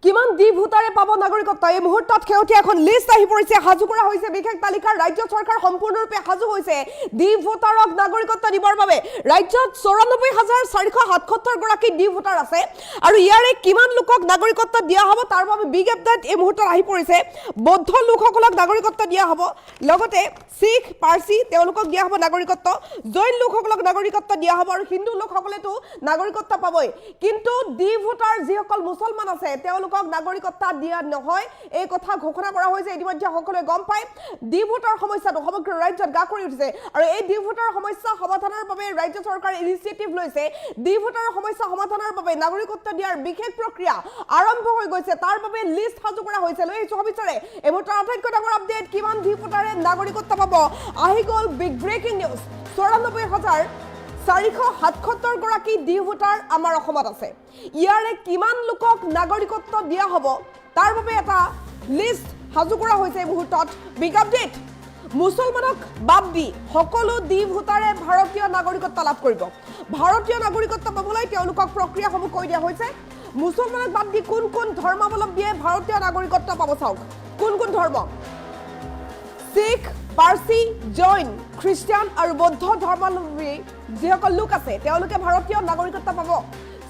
কিমান দি ভোটাৰে পাব নাগৰিকত্ব এই মুহূৰ্তত খেউটি এখন লিষ্ট আহি পৰিছে হাজু কৰা হৈছে বিশেষ তালিকাৰ ৰাজ্য চৰকাৰ সম্পূৰ্ণৰূপে হাজু হৈছে দি ভোটাৰক নাগৰিকত্ব দিবৰ বাবে ৰাজ্যত ৯৪,৪৭৭ গৰাকী দি ভোটাৰ আছে আৰু ইয়াৰে কিমান লোকক নাগৰিকত্ব দিয়া হ'ব তাৰ বাবে বিগ আপডেট এই মুহূৰ্তত আহি পৰিছে বৌদ্ধ লোকসকলক নাগৰিকত্ব দিয়া হ'ব লগতে শিখ পাৰ্চী তেওঁলোকক দিয়া হ'ব নাগৰিকত্ব জৈন লোকসকলক নাগৰিকত্ব দিয়া হ'ব আৰু হিন্দু লোকসকলেতো নাগৰিকত্ব পাবই কিন্তু দি ভোটাৰ যিসকল মুছলমান আছে তেওঁলোকক নাগৰিকত্ব দিয়া নহয় এই কথা ঘোষণা কৰা হৈছে ইতিমধ্যে সকলোৱে গম পায় দি ভোটাৰ সমস্যাটো সমগ্ৰ ৰাজ্যত গা কৰি উঠিছে আৰু এই দি ভোটাৰ সমস্যা সমাধানৰ বাবে ৰাজ্য চৰকাৰে ইনিচিয়েটিভ লৈছে দি ভোটাৰ সমস্যা সমাধানৰ বাবে নাগৰিকত্ব দিয়াৰ বিশেষ প্ৰক্ৰিয়া আৰম্ভ হৈ গৈছে তাৰ বাবে লিষ্ট সাজু কৰা হৈছে লৈ সবিচাৰে এই মুহূৰ্তৰ আটাইতকৈ ডাঙৰ আপডেট কিমান দি ভোটাৰে নাগৰিকত্ব পাব আহি গ'ল বিগ ব্ৰেকিং নিউজ ৯৪,৪৭৭ গৰাকী দি ভোটাৰ আমাৰ অসমত আছে ইয়াৰে কিমান লোকক নাগৰিকত্ব দিয়া হ'ব তাৰ বাবে এটা লিষ্ট সাজু কৰা হৈছে এই মুহূৰ্তত বিগ আপডেট মুছলমানক বাদ দি সকলো দি ভোটাৰে ভাৰতীয় নাগৰিকত্ব লাভ কৰিব ভাৰতীয় নাগৰিকত্ব পাবলৈ তেওঁলোকক প্ৰক্ৰিয়াসমূহ কৈ দিয়া হৈছে মুছলমানক বাদ দি কোন কোন ধৰ্মাৱলম্বীয়ে ভাৰতীয় নাগৰিকত্ব পাব চাওক কোন কোন ধৰ্ম শিখ পাৰ্চী জৈন খ্ৰীষ্টিয়ান আৰু বৌদ্ধ ধৰ্মাৱলম্বী যিসকল লোক আছে তেওঁলোকে ভাৰতীয় নাগৰিকত্ব পাব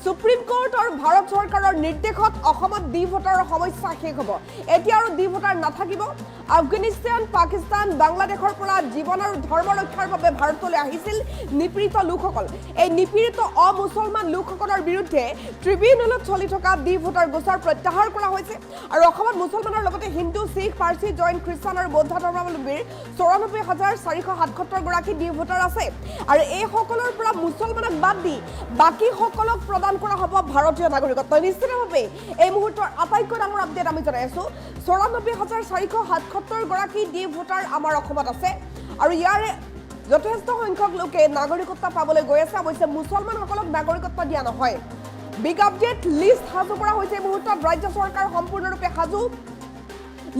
সুপ্ৰিম কোৰ্ট আৰু ভাৰত চৰকাৰৰ নিৰ্দেশত অসমত দি ভোটাৰৰ সমস্যা শেষ হ'ব এতিয়া আৰু দি ভোটাৰ নাথাকিব আফগানিস্তান পাকিস্তান বাংলাদেশৰ পৰা জীৱন আৰু ধৰ্ম ৰক্ষাৰ বাবে ভাৰতলৈ আহিছিল নিপীড়িত লোকসকল এই নিপীড়িত অমুছলমান লোকসকলৰ বিৰুদ্ধে ট্ৰিবিউনেলত চলি থকা দি ভোটাৰ গোচৰ প্ৰত্যাহাৰ কৰা হৈছে আৰু অসমত মুছলমানৰ লগতে হিন্দু শিখ পাৰ্চী জৈন খ্ৰীষ্টান আৰু বৌদ্ধ ধৰ্মাৱলম্বীৰ ৯৪,৪৭৭ গৰাকী দি ভোটাৰ আছে আৰু এই সকলৰ পৰা মুছলমানক বাদ দি বাকী সকলক প্ৰদান কৰা হ'ব ভাৰতীয় নাগৰিকত্ব নিশ্চিতভাৱে এই মুহূৰ্তৰ আটাইতকৈ ডাঙৰ আপডেট আমি জনাই আছো ৯৪,৪৭৭ গৰাকী দি ভোটাৰ আমাৰ অসমত আছে আৰু ইয়াৰে যথেষ্ট সংখ্যক লোকে নাগৰিকত্ব পাবলৈ গৈ আছে অৱশ্যে মুছলমানসকলক নাগৰিকত্ব দিয়া নহয় বিগ আপডেট লিষ্ট সাজু কৰা হৈছে এই মুহূৰ্তত ৰাজ্য চৰকাৰ সম্পূৰ্ণৰূপে সাজু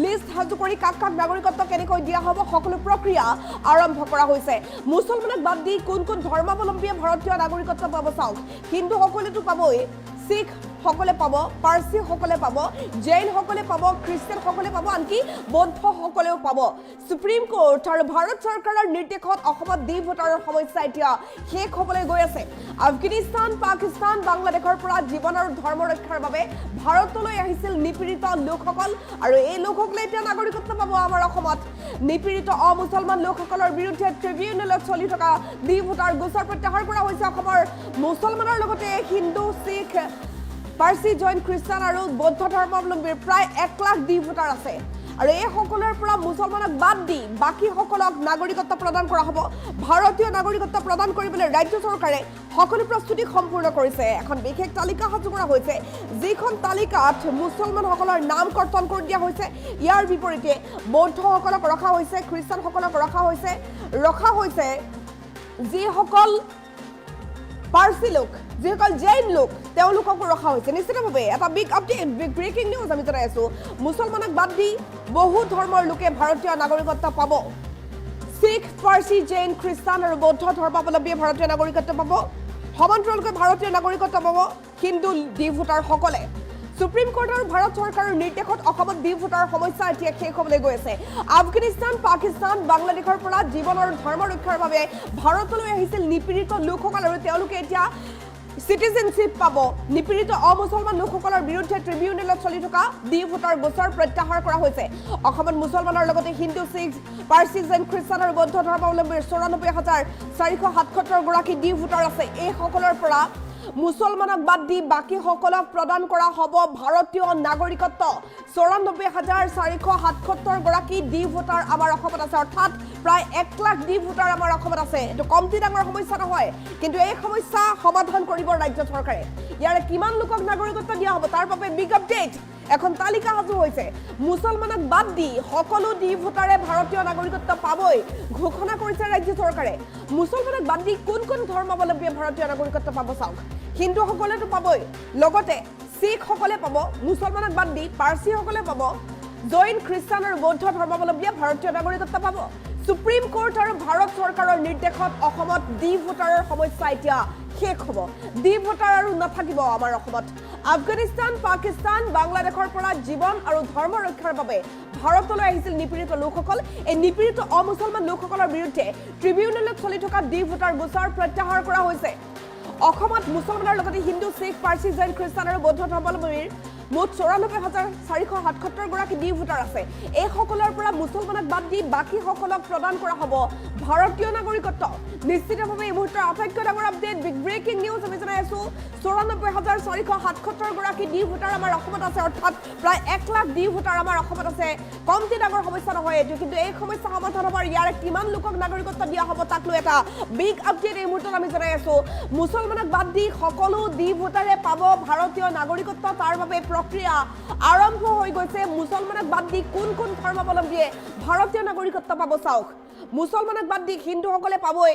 লিষ্ট সাজু কৰি কাক কাক নাগৰিকত্ব কেনেকৈ দিয়া হ'ব সকলো প্ৰক্ৰিয়া আৰম্ভ কৰা হৈছে মুছলমানক বাদ দি কোন কোন ধৰ্মাৱলম্বীয়ে ভাৰতীয় নাগৰিকত্ব পাব চাওক হিন্দু সকলেতো পাবই শিখ সকলে পাব পাৰ্চী সকলে পাব জৈন সকলে পাব খ্ৰীষ্টিয়ান সকলে পাব আনকি বৌদ্ধ সকলেও পাব সুপ্ৰিম কোৰ্ট আৰু ভাৰত চৰকাৰৰ নিৰ্দেশত অসমত দি ভোটাৰৰ সমস্যা এতিয়া শেষ হ'বলৈ গৈ আছে আফগানিস্তান পাকিস্তান বাংলাদেশৰ পৰা জীৱন আৰু ধৰ্ম ৰক্ষাৰ বাবে ভাৰতলৈ আহিছিল নিপীড়িত লোকসকল আৰু এই লোকসকলে এতিয়া নাগৰিকত্ব পাব আমাৰ অসমত নিপীড়িত অমুছলমান লোকসকলৰ বিৰুদ্ধে ট্ৰিবিউনেলত চলি থকা দি ভোটাৰ গোচৰ প্ৰত্যাহাৰ কৰা হৈছে অসমৰ মুছলমানৰ লগতে হিন্দু শিখ পাৰ্চী জৈন খ্ৰীষ্টান আৰু বৌদ্ধ ধৰ্মাৱলম্বীৰ প্ৰায় ১ লাখ দি ভোটাৰ আছে আৰু এই সকলৰ পৰা মুছলমানক বাদ দি বাকী সকলক নাগৰিকত্ব প্ৰদান কৰা হ'ব ভাৰতীয় নাগৰিকত্ব প্ৰদান কৰিবলৈ ৰাজ্য চৰকাৰে সকলো প্ৰস্তুতি সম্পূৰ্ণ কৰিছে এখন বিশেষ তালিকা সাজু কৰা হৈছে যিখন তালিকাত মুছলমানসকলৰ নাম কৰ্তন কৰি দিয়া হৈছে ইয়াৰ বিপৰীতে বৌদ্ধসকলক ৰখা হৈছে খ্ৰীষ্টানসকলক ৰখা হৈছে যিসকল পাৰ্চী লোক যিসকল জৈন লোক তেওঁলোককো ৰখা হৈছে নিশ্চিতভাৱে এটা big update big breaking news আমি জনাই আছো মুছলমানক বাদ দি বহু ধৰ্মৰ লোকে ভাৰতীয় নাগৰিকত্ব পাব শিখ পাৰ্চী জৈন খ্ৰীষ্টান আৰু বৌদ্ধ ধৰ্মাৱলম্বীয়ে ভাৰতীয় নাগৰিকত্ব পাব সমান্তৰালকৈ ভাৰতীয় নাগৰিকত্ব পাব হিন্দু দি ভোটাৰসকলে সুপ্ৰিম কোৰ্ট আৰু ভাৰত চৰকাৰৰ নিৰ্দেশত অসমত দি ভোটাৰ সমস্যা এতিয়া শেষ হ'বলৈ গৈ আছে আফগানিস্তান পাকিস্তান বাংলাদেশৰ পৰা জীৱন আৰু ধৰ্ম ৰক্ষাৰ বাবে ভাৰতলৈ আহিছিল নিপীড়িত লোকসকল আৰু তেওঁলোকে এতিয়া সিটিজেনশিপ পাব নিপীড়িত অমুছলমান লোকসকলৰ বিৰুদ্ধে ট্ৰিবিউনেলত চলি থকা দি ভোটাৰ গোচৰ প্ৰত্যাহাৰ কৰা হৈছে অসমত মুছলমানৰ লগতে হিন্দু শিখ পাৰ্চী জৈন খ্ৰীষ্টান আৰু বৌদ্ধ ধৰ্মাৱলম্বীৰ ৯৪,৪৭৭ গৰাকী দি ভোটাৰ আছে এই সকলৰ পৰা মুছলমানক বাদ দি বাকী সকলক প্ৰদান কৰা হ'ব ভাৰতীয় নাগৰিকত্ব ৯৪,৪৭৭ গৰাকী দি ভোটাৰ আমাৰ অসমত আছে অৰ্থাৎ প্ৰায় ১ লাখ দি ভোটাৰ আমাৰ অসমত আছে এইটো কমটি ডাঙৰ সমস্যা নহয় কিন্তু এই সমস্যা সমাধান কৰিব ৰাজ্য চৰকাৰে ইয়াৰে কিমান লোকক নাগৰিকত্ব দিয়া হ'ব তাৰ বাবে বিগ আপডেট এখন তালিকা সাজু হৈছে মুছলমানক বাদ দি সকলো দি ভোটাৰে ভাৰতীয় নাগৰিকত্ব পাবই ঘোষণা কৰিছে ৰাজ্য চৰকাৰে মুছলমানক বাদ দি কোন কোন ধৰ্মাৱলম্বীয়ে ভাৰতীয় নাগৰিকত্ব পাব চাওক হিন্দু সকলেতো পাবই লগতে শিখ সকলে পাব মুছলমানক বাদ দি পাৰ্চী সকলে পাব জৈন খ্ৰীষ্টান আৰু বৌদ্ধ ধৰ্মাৱলম্বীয়ে ভাৰতীয় নাগৰিকত্ব পাব সুপ্ৰিম কোৰ্ট আৰু ভাৰত চৰকাৰৰ নিৰ্দেশত অসমত দি ভোটাৰৰ সমস্যা এতিয়া শেষ হ'ব ডি ভোটাৰ আৰু নাথাকিব আমাৰ অসমত আফগানিস্তান পাকিস্তান বাংলাদেশৰ পৰা জীৱন আৰু ধৰ্ম ৰক্ষাৰ বাবে ভাৰতলৈ আহিছিল নিপীড়িত লোকসকল এই নিপীড়িত অমুছলমান লোকসকলৰ বিৰুদ্ধে ট্ৰিবিউনেলত চলি থকা ডি ভোটাৰ গোচৰ প্ৰত্যাহাৰ কৰা হৈছে অসমত মুছলমানৰ লগতে হিন্দু শিখ পাৰ্চী জৈন খ্ৰীষ্টান আৰু বৌদ্ধ ধৰ্মাৱলম্বীৰ মুঠ ৯৪,৪৭৭ গৰাকী ডি ভোটাৰ আছে এই সকলৰ পৰা মুছলমানক বাদ দি বাকি সকলক প্ৰদান কৰা হ'ব ভাৰতীয় নাগৰিকত্ব নিশ্চিতভাৱে এই মুহূৰ্তৰ আটাইতকৈ ডাঙৰ আপডেট বিগ ব্ৰেকিং নিউজ আমি জনাই আছো ৯৪,৪৭৭ গৰাকী ডি ভোটাৰ আমাৰ অসমত আছে অৰ্থাৎ প্ৰায় ১ লাখ ডি ভোটাৰ আমাৰ অসমত আছে কমটি ডাঙৰ সমস্যা নহয় এইটো কিন্তু এই সমস্যা সমাধান হ'ব ইয়াৰ কিমান লোকক নাগৰিকত্ব দিয়া হ'ব তাক লৈ এটা বিগ আপডেট এই মুহূৰ্তত আমি জনাই আছো মুছলমানক বাদ দি সকলো ডি ভোটাৰে পাব ভাৰতীয় নাগৰিকত্ব তাৰ বাবে প্ৰক্ৰিয়া আৰম্ভ হৈ গৈছে মুছলমানক বাদ দি কোন কোন ধৰ্মাৱলম্বীয়ে ভাৰতীয় নাগৰিকত্ব পাব চাওক মুছলমানক বাদ দি হিন্দুসকলে পাবই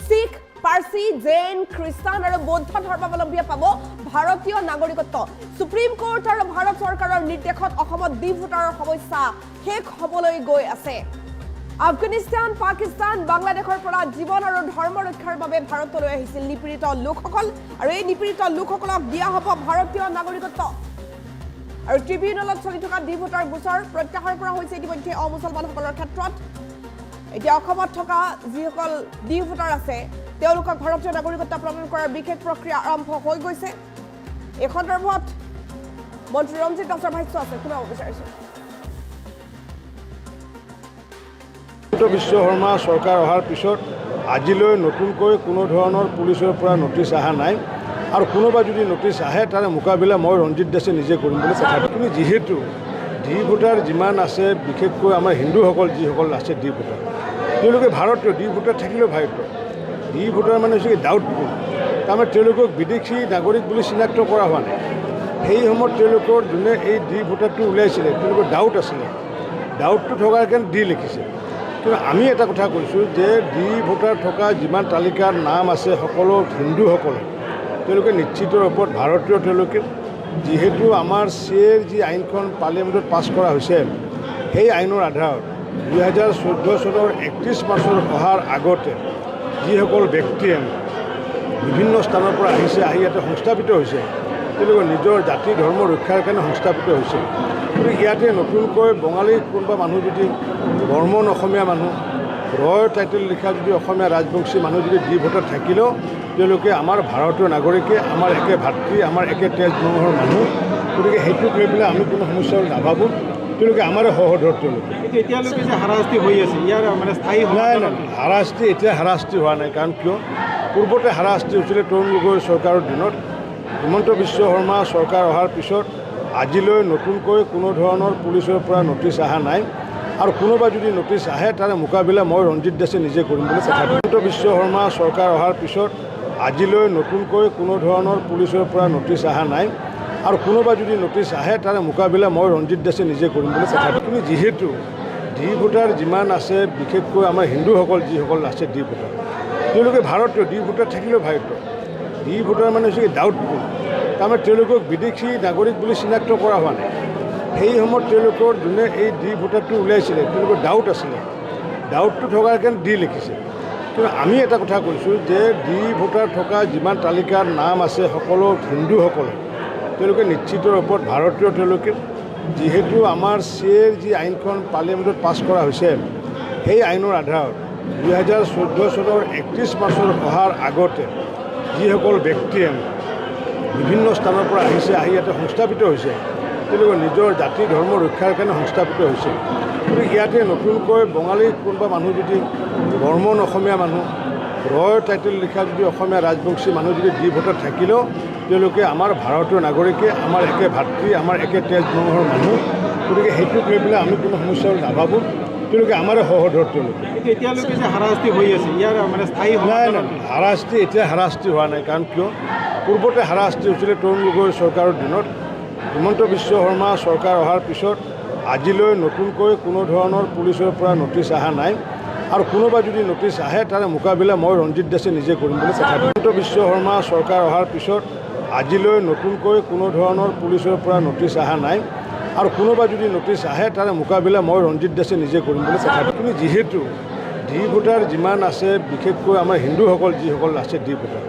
শিখ পাৰ্চী জৈন খ্ৰীষ্টান আৰু বৌদ্ধ ধৰ্মাৱলম্বীয়ে পাব ভাৰতীয় নাগৰিকত্ব সুপ্ৰিম কোৰ্ট আৰু ভাৰত চৰকাৰৰ নিৰ্দেশত অসমত ডি ভোটাৰৰ সমস্যা শেষ হ'বলৈ গৈ আছে আফগানিস্তান পাকিস্তান বাংলাদেশৰ পৰা জীৱন আৰু ধৰ্ম ৰক্ষাৰ বাবে ভাৰতলৈ আহিছিল নিপীড়িত লোকসকল আৰু এই নিপীড়িত লোকসকলক দিয়া হ'ব ভাৰতীয় নাগৰিকত্ব আৰু ট্ৰিবিউনেলত চলি থকা ডি ভোটাৰ গোচৰ প্ৰত্যাহাৰ কৰা হৈছে ইতিমধ্যে অমুছলমানসকলৰ ক্ষেত্ৰত এতিয়া অসমত থকা যিসকল ডি ভোটাৰ আছে তেওঁলোকক ভাৰতীয় নাগৰিকত্ব প্ৰদান কৰাৰ বিশেষ প্ৰক্ৰিয়া আৰম্ভ হৈ গৈছে এই সন্দৰ্ভত মন্ত্ৰী ৰঞ্জিত দাসৰ ভাষ্য আছে শুনাব বিচাৰিছোঁ বিশ্ব শৰ্মা চৰকাৰ অহাৰ পিছত আজিলৈ নতুনকৈ কোনো ধৰণৰ পুলিচৰ পৰা নটিচ অহা নাই আৰু কোনোবা যদি নটিচ আহে তাৰে মোকাবিলা মই ৰঞ্জিত দাসে নিজে কৰিম বুলি কথা কিন্তু যিহেতু ডি ভোটাৰ যিমান আছে বিশেষকৈ আমাৰ হিন্দুসকল যিসকল আছে ডি ভোটাৰ তেওঁলোকে ভাৰতীয় ডি ভোটাৰ থাকিলেও ভাৰতীয় ডি ভোটাৰ মানে হৈছে ডাউটফুল তাৰমানে তেওঁলোকক বিদেশী নাগৰিক বুলি চিনাক্ত কৰা হোৱা নাই সেই সময়ত তেওঁলোকৰ যোনে এই ডি ভোটাৰটো উলিয়াইছিলে তেওঁলোকৰ ডাউট আছিলে ডাউটটো থকাৰ কাৰণে ডি লিখিছে কিন্তু আমি এটা কথা কৈছোঁ যে ডি ভোটাৰ থকা যিমান তালিকাৰ নাম আছে সকলো হিন্দুসকলে তেওঁলোকে নিশ্চিত ৰূপত ভাৰতীয় তেওঁলোকে যিহেতু আমাৰ চিএৰ যি আইনখন পাৰ্লিয়ামেণ্টত পাছ কৰা হৈছে সেই আইনৰ আধাৰত ২০১৪ চনৰ ৩১ মাৰ্চৰ অহাৰ আগতে যিসকল ব্যক্তিয়ে বিভিন্ন স্থানৰ পৰা আহিছে আহি ইয়াতে সংস্থাপিত হৈছে তেওঁলোকৰ নিজৰ জাতি ধৰ্ম ৰক্ষাৰ কাৰণে সংস্থাপিত হৈছে গতিকে ইয়াতে নতুনকৈ বঙালী কোনোবা মানুহ যদি বৰ্মন অসমীয়া মানুহ ৰয়ৰ টাইটেল লিখা যদি অসমীয়া ৰাজবংশী মানুহ যদি ডি ভোটাৰ থাকিলেও তেওঁলোকে আমাৰ ভাৰতীয় নাগৰিকে আমাৰ একে ভাতৃ আমাৰ একে তেজ বংশৰ মানুহ গতিকে সেইটোক লৈ পেলাই আমি কোনো সমস্যা নাভাবোঁ তেওঁলোকে আমাৰে সহোদৰ তেওঁলোকে এতিয়ালৈকে যে হাৰাশাস্তি হৈ আছে ইয়াৰ মানে স্থায়ী নাই নাই হাৰাশাস্তি এতিয়া হাৰাশাস্তি হোৱা নাই কাৰণ কিয় পূৰ্বতে হাৰাশাস্তি হৈছিলে তৰুণ গগৈ চৰকাৰৰ দিনত হিমন্ত বিশ্ব শৰ্মা চৰকাৰ অহাৰ পিছত আজিলৈ নতুনকৈ কোনো ধৰণৰ পুলিচৰ পৰা নটিচ অহা নাই আৰু কোনোবা যদি নটিচ আহে তাৰে মোকাবিলা মই ৰঞ্জিত দাসে নিজে কৰিম বুলি কথা হিমন্ত বিশ্ব শৰ্মা চৰকাৰ অহাৰ পিছত আজিলৈ নতুনকৈ কোনো ধৰণৰ পুলিচৰ পৰা নটিচ অহা নাই আৰু কোনোবা যদি নটিচ আহে তাৰে মোকাবিলা মই ৰঞ্জিত দাসে নিজে কৰিম বুলি কথা কিন্তু যিহেতু ডি ভোটাৰ যিমান আছে বিশেষকৈ আমাৰ হিন্দুসকল যিসকল আছে ডি ভোটাৰ তেওঁলোকে ভাৰতীয় ডি ভোটাৰ থাকিলেও ভাৰতীয় ডি ভোটাৰ মানে হৈছে ডাউটফুল তাৰমানে তেওঁলোকক বিদেশী নাগৰিক বুলি চিনাক্ত কৰা হোৱা নাই সেই সময়ত তেওঁলোকৰ যোনে এই ডি ভোটাৰটো উলিয়াইছিলে তেওঁলোকৰ ডাউট আছিলে ডাউটটো থকাৰ কাৰণে ডি লিখিছে কিন্তু আমি এটা কথা কৈছোঁ যে ডি ভোটাৰ থকা যিমান তালিকাৰ নাম আছে সকলো হিন্দুসকলে তেওঁলোকে নিশ্চিত ৰূপত ভাৰতীয় তেওঁলোকে যিহেতু আমাৰ চিএৰ যি আইনখন পাৰ্লিয়ামেণ্টত পাছ কৰা হৈছে সেই আইনৰ আধাৰত ২০১৪ চনৰ ৩১ মাৰ্চৰ অহাৰ আগতে যিসকল ব্যক্তিয়ে বিভিন্ন স্থানৰ পৰা আহিছে আহি ইয়াতে সংস্থাপিত হৈছে তেওঁলোকৰ নিজৰ জাতি ধৰ্ম ৰক্ষাৰ কাৰণে সংস্থাপিত হৈছে গতিকে ইয়াতে নতুনকৈ বঙালী কোনোবা মানুহ যদি বৰ্মন অসমীয়া মানুহ ৰয়ৰ টাইটেল লিখা যদি অসমীয়া ৰাজবংশী মানুহ যদি ডি ভোটাৰ থাকিলেও তেওঁলোকে আমাৰ ভাৰতীয় নাগৰিকে আমাৰ একে ভাতৃ আমাৰ একে তেজ বংশৰ মানুহ গতিকে সেইটোক লৈ পেলাই আমি কোনো সমস্যা নাভাবোঁ তেওঁলোকে আমাৰে সহোদৰ তেওঁলোকে এতিয়ালৈকে যে হাৰাশাস্তি হৈ আছে ইয়াৰ মানে স্থায়ী নাই নাই হাৰাশাস্তি এতিয়া হাৰাশাস্তি হোৱা নাই কাৰণ কিয় পূৰ্বতে হাৰাশাস্তি হৈছিলে তৰুণ গগৈ চৰকাৰৰ দিনত হিমন্ত বিশ্ব শৰ্মা চৰকাৰ অহাৰ পিছত আজিলৈ নতুনকৈ কোনো ধৰণৰ পুলিচৰ পৰা নটিচ অহা নাই আৰু কোনোবা যদি নটিচ আহে তাৰে মোকাবিলা মই ৰঞ্জিত দাসে নিজে কৰিম বুলি কথা হিমন্ত বিশ্ব শৰ্মা চৰকাৰ অহাৰ পিছত আজিলৈ নতুনকৈ কোনো ধৰণৰ পুলিচৰ পৰা নটিচ অহা নাই আৰু কোনোবা যদি নটিচ আহে তাৰে মোকাবিলা মই ৰঞ্জিত দাসে নিজে কৰিম বুলি কথা কিন্তু যিহেতু ডি ভোটাৰ যিমান আছে বিশেষকৈ আমাৰ হিন্দুসকল যিসকল আছে ডি ভোটাৰ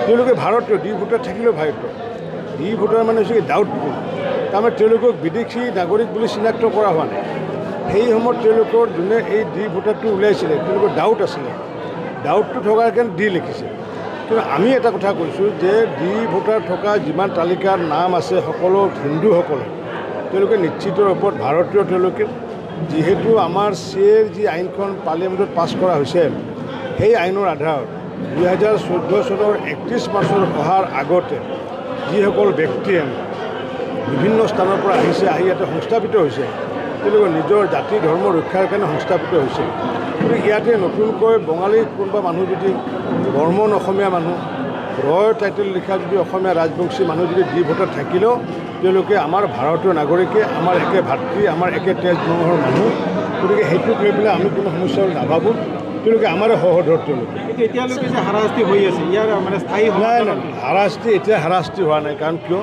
তেওঁলোকে ভাৰতীয় ডি ভোটাৰ থাকিলেও ভাৰতীয় ডি ভোটাৰ মানে হৈছে ডাউটফুল তাৰমানে তেওঁলোকক বিদেশী নাগৰিক বুলি চিনাক্ত কৰা হোৱা নাই সেই সময়ত তেওঁলোকৰ যোনে এই ডি ভোটাৰটো উলিয়াইছিলে তেওঁলোকৰ ডাউট আছিলে ডাউটটো থকাৰ কাৰণে ডি লিখিছে কিন্তু আমি এটা কথা কৈছোঁ যে ডি ভোটাৰ থকা যিমান তালিকাৰ নাম আছে সকলো হিন্দুসকলে তেওঁলোকে নিশ্চিত ৰূপত ভাৰতীয় তেওঁলোকে যিহেতু আমাৰ চিএৰ যি আইনখন পাৰ্লিয়ামেণ্টত পাছ কৰা হৈছে সেই আইনৰ আধাৰত 2014 চনৰ 31 মাৰ্চৰ অহাৰ আগতে যিসকল ব্যক্তিয়ে বিভিন্ন স্থানৰ পৰা আহিছে আহি ইয়াতে সংস্থাপিত হৈছে তেওঁলোকৰ নিজৰ জাতি ধৰ্ম ৰক্ষাৰ কাৰণে সংস্থাপিত হৈছে গতিকে ইয়াতে নতুনকৈ বঙালী কোনোবা মানুহ যদি বৰ্মন অসমীয়া মানুহ ৰয়ৰ টাইটেল লিখা যদি অসমীয়া ৰাজবংশী মানুহ যদি ডি ভোটাৰ থাকিলেও তেওঁলোকে আমাৰ ভাৰতীয় নাগৰিকে আমাৰ একে ভাতৃ আমাৰ একে তেজ মঙহৰ মানুহ গতিকে সেইটোক লৈ পেলাই আমি কোনো সমস্যা নাভাবোঁ তেওঁলোকে আমাৰে সহোদৰ তেওঁলোকে এতিয়ালৈকে যে হাৰাশাস্তি হৈ আছে ইয়াৰ মানে স্থায়ী নাই নাই হাৰাশাস্তি এতিয়া হাৰাশাস্তি হোৱা নাই কাৰণ কিয়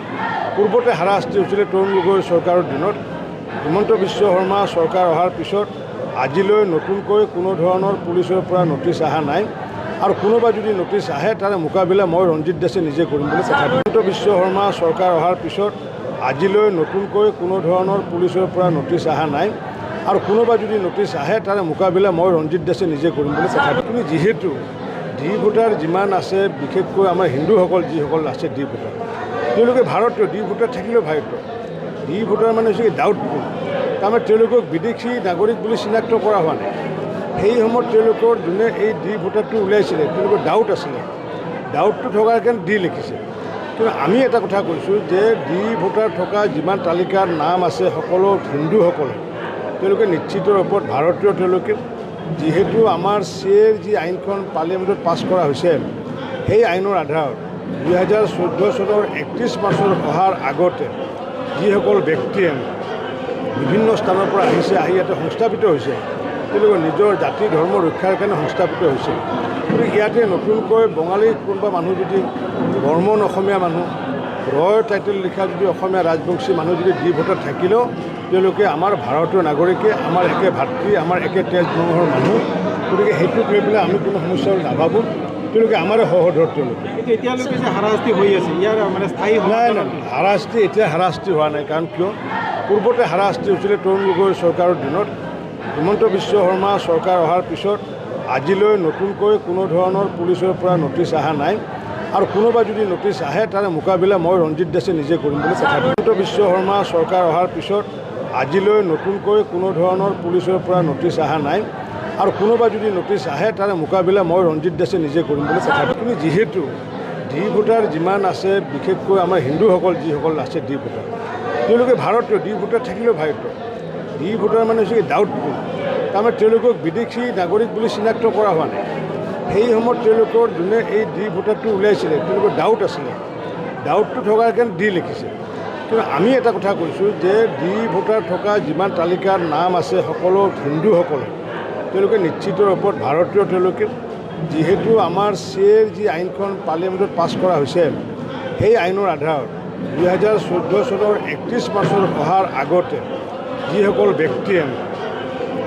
পূৰ্বতে হাৰাশাস্তি হৈছিলে তৰুণ গগৈ চৰকাৰৰ দিনত হিমন্ত বিশ্ব শৰ্মা চৰকাৰ অহাৰ পিছত আজিলৈ নতুনকৈ কোনো ধৰণৰ পুলিচৰ পৰা নটিচ অহা নাই আৰু কোনোবা যদি নটিচ আহে তাৰে মোকাবিলা মই ৰঞ্জিত দাসে নিজে কৰিম বুলি কথা হিমন্ত বিশ্ব শৰ্মা চৰকাৰ অহাৰ পিছত আজিলৈ নতুনকৈ কোনো ধৰণৰ পুলিচৰ পৰা নটিচ অহা নাই আৰু কোনোবা যদি নটিচ আহে তাৰে মোকাবিলা মই ৰঞ্জিত দাসে নিজে কৰিম বুলি কথা কিন্তু যিহেতু ডি ভোটাৰ যিমান আছে বিশেষকৈ আমাৰ হিন্দুসকল যিসকল আছে ডি ভোটাৰ তেওঁলোকে ভাৰতীয় ডি ভোটাৰ থাকিলেও ভাৰতীয় ডি ভোটাৰ মানে হৈছে ডাউটফুল তাৰমানে তেওঁলোকক বিদেশী নাগৰিক বুলি চিনাক্ত কৰা হোৱা নাই সেই সময়ত তেওঁলোকৰ যোনে এই ডি ভোটাৰটো উলিয়াইছিলে তেওঁলোকৰ ডাউট আছিলে ডাউটটো থকাৰ কাৰণে ডি লিখিছে কিন্তু আমি এটা কথা কৈছোঁ যে ডি ভোটাৰ থকা যিমান তালিকাৰ নাম আছে সকলো হিন্দুসকলে তেওঁলোকে নিশ্চিত ৰূপত ভাৰতীয় তেওঁলোকে যিহেতু আমাৰ চিএৰ যি আইনখন পাৰ্লিয়ামেণ্টত পাছ কৰা হৈছে সেই আইনৰ আধাৰত 2014 চনৰ 31 মাৰ্চৰ অহাৰ আগতে যিসকল ব্যক্তিয়ে বিভিন্ন স্থানৰ পৰা আহিছে আহি ইয়াতে সংস্থাপিত হৈছে তেওঁলোকৰ নিজৰ জাতি ধৰ্ম ৰক্ষাৰ কাৰণে সংস্থাপিত হৈছে গতিকে ইয়াতে নতুনকৈ বঙালী কোনোবা মানুহ যদি বৰ্মন অসমীয়া মানুহ ৰয়ৰ টাইটেল লিখা যদি অসমীয়া ৰাজবংশী মানুহ যদি ডি ভোটাৰ থাকিলেও তেওঁলোকে আমাৰ ভাৰতীয় নাগৰিকে আমাৰ একে ভাতৃ আমাৰ একে তেজ মঙহৰ মানুহ গতিকে সেইটোক লৈ পেলাই আমি কোনো সমস্যা নাভাবোঁ তেওঁলোকে আমাৰে সহোদৰ তেওঁলোকে এতিয়ালৈকে যে হাৰাশাস্তি হৈ আছে ইয়াৰ মানে স্থায়ী নাই নাই হাৰাশাস্তি এতিয়া হাৰাশাস্তি হোৱা নাই কাৰণ কিয় পূৰ্বতে হাৰাশাস্তি হৈছিলে তৰুণ গগৈ চৰকাৰৰ দিনত হিমন্ত বিশ্ব শৰ্মা চৰকাৰ অহাৰ পিছত আজিলৈ নতুনকৈ কোনো ধৰণৰ পুলিচৰ পৰা নটিচ অহা নাই আৰু কোনোবা যদি নটিচ আহে তাৰে মোকাবিলা মই ৰঞ্জিত দাসে নিজে কৰিম বুলি কথা হিমন্ত বিশ্ব শৰ্মা চৰকাৰ অহাৰ পিছত আজিলৈ নতুনকৈ কোনো ধৰণৰ পুলিচৰ পৰা নটিচ অহা নাই আৰু কোনোবা যদি নটিচ আহে তাৰে মোকাবিলা মই ৰঞ্জিত দাসে নিজে কৰিম বুলি কথা কিন্তু যিহেতু ডি ভোটাৰ যিমান আছে বিশেষকৈ আমাৰ হিন্দুসকল যিসকল আছে ডি ভোটাৰ তেওঁলোকে ভাৰতীয় ডি ভোটাৰ থাকিলেও ভাৰতীয় ডি ভোটাৰ মানে হৈছে ডাউটফুল তাৰমানে তেওঁলোকক বিদেশী নাগৰিক বুলি চিনাক্ত কৰা হোৱা নাই সেই সময়ত তেওঁলোকৰ যোনে এই ডি ভোটাৰটো উলিয়াইছিলে তেওঁলোকৰ ডাউট আছিলে ডাউটটো থকাৰ কাৰণে ডি লিখিছে কিন্তু আমি এটা কথা কৈছোঁ যে ডি ভোটাৰ থকা যিমান তালিকাৰ নাম আছে সকলো হিন্দুসকলে তেওঁলোকে নিশ্চিত ৰূপত ভাৰতীয় তেওঁলোকে যিহেতু আমাৰ চিএৰ যি আইনখন পাৰ্লিয়ামেণ্টত পাছ কৰা হৈছে সেই আইনৰ আধাৰত 2014 চনৰ 31 মাৰ্চৰ অহাৰ আগতে যিসকল ব্যক্তিয়ে বিভিন্ন স্থানৰ পৰা আহিছে আহি ইয়াতে সংস্থাপিত হৈছে তেওঁলোকৰ নিজৰ জাতি ধৰ্ম ৰক্ষাৰ কাৰণে সংস্থাপিত হৈছে গতিকে ইয়াতে নতুনকৈ বঙালী কোনোবা মানুহ যিহেতু আমাৰ চিএৰ যি আইনখন পাৰ্লিয়ামেণ্টত পাছ কৰা হৈছে সেই আইনৰ আধাৰত 2014 চনৰ 31 মাৰ্চৰ অহাৰ আগতে যিসকল ব্যক্তিয়ে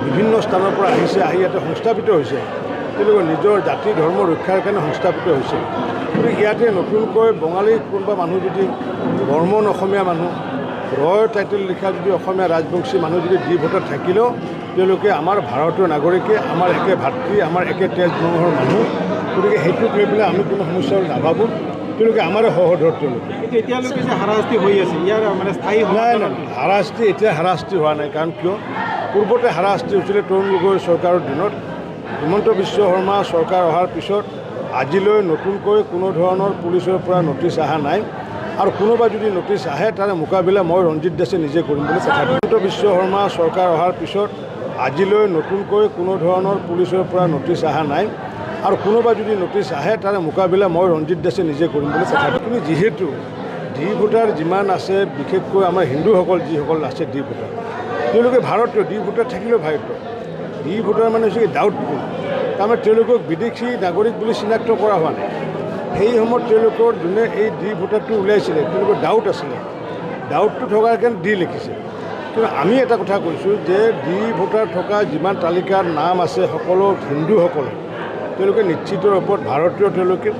বিভিন্ন স্থানৰ পৰা আহিছে আহি ইয়াতে সংস্থাপিত হৈছে তেওঁলোকৰ নিজৰ জাতি ধৰ্ম ৰক্ষাৰ কাৰণে সংস্থাপিত হৈছে গতিকে ইয়াতে নতুনকৈ বঙালী কোনোবা মানুহ যদি বৰ্মন অসমীয়া মানুহ ৰয়ৰ টাইটেল লিখা যদি অসমীয়া ৰাজবংশী মানুহ যদি ডি ভোটাৰ থাকিলেও তেওঁলোকে আমাৰ ভাৰতীয় নাগৰিকে আমাৰ একে ভাতৃ আমাৰ একে তেজ মঙহৰ মানুহ গতিকে সেইটোক লৈ পেলাই আমি কোনো সমস্যা নাভাবোঁ তেওঁলোকে আমাৰে সহোদৰ তেওঁলোকে এতিয়ালৈকে যে হাৰাশাস্তি হৈ আছে ইয়াৰ মানে স্থায়ী নাই নাই হাৰাশাস্তি এতিয়া হাৰাশাস্তি হোৱা নাই কাৰণ কিয় পূৰ্বতে হাৰাশাস্তি হৈছিলে তৰুণ গগৈ চৰকাৰৰ দিনত হিমন্ত বিশ্ব শৰ্মা চৰকাৰ অহাৰ পিছত আজিলৈ নতুনকৈ কোনো ধৰণৰ পুলিচৰ পৰা নটিচ অহা নাই আৰু কোনোবা যদি নটিচ আহে তাৰে মোকাবিলা মই ৰঞ্জিত দাসে নিজে কৰিম বুলি কথা হিমন্ত বিশ্ব শৰ্মা চৰকাৰ অহাৰ পিছত আজিলৈ নতুনকৈ কোনো ধৰণৰ পুলিচৰ পৰা নটিচ অহা নাই আৰু কোনোবা যদি নটিচ আহে তাৰে মোকাবিলা মই ৰঞ্জিত দাসে নিজে কৰিম বুলি কথা কিন্তু যিহেতু ডি ভোটাৰ যিমান আছে বিশেষকৈ আমাৰ হিন্দুসকল যিসকল আছে ডি ভোটাৰ তেওঁলোকে ভাৰতীয় ডি ভোটাৰ থাকিলেও ভাৰতীয় ডি ভোটাৰ মানে হৈছে ডাউটফুল তাৰমানে তেওঁলোকক বিদেশী নাগৰিক বুলি চিনাক্ত কৰা হোৱা নাই সেই সময়ত তেওঁলোকৰ যোনে এই ডি ভোটাৰটো উলিয়াইছিলে তেওঁলোকৰ ডাউট আছিলে ডাউটটো থকাৰ কাৰণে ডি লিখিছে কিন্তু আমি এটা কথা কৈছোঁ যে ডি ভোটাৰ থকা যিমান তালিকাৰ নাম আছে সকলো হিন্দুসকলে তেওঁলোকে নিশ্চিত ৰূপত ভাৰতীয় তেওঁলোকে